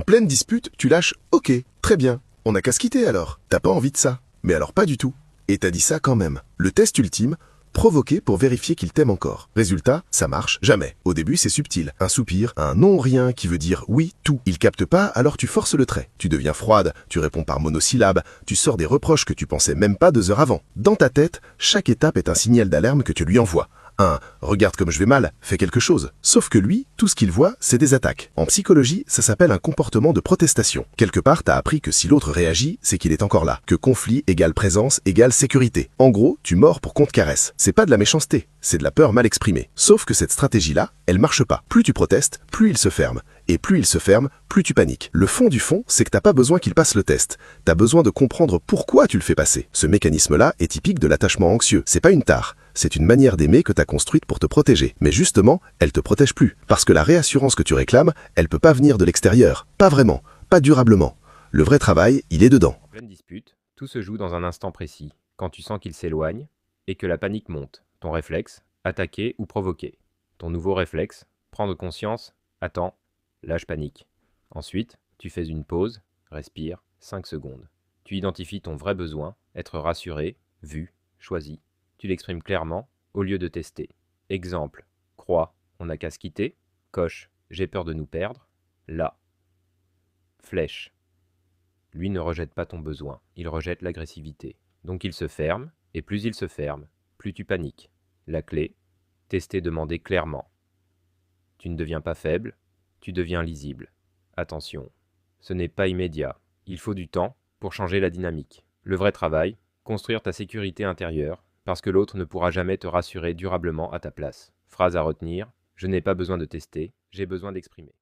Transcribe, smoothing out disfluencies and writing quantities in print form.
pleine dispute, tu lâches « Ok, très bien, on n'a qu'à se quitter alors. T'as pas envie de ça. » Mais alors pas du tout. Et t'as dit ça quand même. Le test ultime, provoquer pour vérifier qu'il t'aime encore. Résultat, ça marche jamais. Au début, c'est subtil. Un soupir, un non-rien qui veut dire oui, tout. Il capte pas, alors tu forces le trait. Tu deviens froide, tu réponds par monosyllabe, tu sors des reproches que tu pensais même pas 2 heures avant. Dans ta tête, chaque étape est un signal d'alarme que tu lui envoies. Regarde comme je vais mal, fais quelque chose. Sauf que lui, tout ce qu'il voit, c'est des attaques. En psychologie, ça s'appelle un comportement de protestation. Quelque part, t'as appris que si l'autre réagit, c'est qu'il est encore là. Que conflit égale présence égale sécurité. En gros, tu mords pour qu'on te caresse. C'est pas de la méchanceté, c'est de la peur mal exprimée. Sauf que cette stratégie-là, elle marche pas. Plus tu protestes, plus il se ferme. Et plus il se ferme, plus tu paniques. Le fond du fond, c'est que t'as pas besoin qu'il passe le test. T'as besoin de comprendre pourquoi tu le fais passer. Ce mécanisme-là est typique de l'attachement anxieux. C'est pas une tare. C'est une manière d'aimer que t'as construite pour te protéger. Mais justement, elle te protège plus. Parce que la réassurance que tu réclames, elle peut pas venir de l'extérieur. Pas vraiment. Pas durablement. Le vrai travail, il est dedans. En pleine dispute, tout se joue dans un instant précis, quand tu sens qu'il s'éloigne et que la panique monte. Ton réflexe, attaquer ou provoquer. Ton nouveau réflexe, prendre conscience, attends, là je panique. Ensuite, tu fais une pause, respire, 5 secondes. Tu identifies ton vrai besoin, être rassuré, vu, choisi. Tu l'exprimes clairement, au lieu de tester. Exemple, croix, on n'a qu'à se quitter. Coche, j'ai peur de nous perdre. Là. Flèche. Lui ne rejette pas ton besoin, il rejette l'agressivité. Donc il se ferme, et plus il se ferme, plus tu paniques. La clé, tester, demander clairement. Tu ne deviens pas faible, tu deviens lisible. Attention, ce n'est pas immédiat, il faut du temps pour changer la dynamique. Le vrai travail, construire ta sécurité intérieure, parce que l'autre ne pourra jamais te rassurer durablement à ta place. Phrase à retenir, je n'ai pas besoin de tester, j'ai besoin d'exprimer.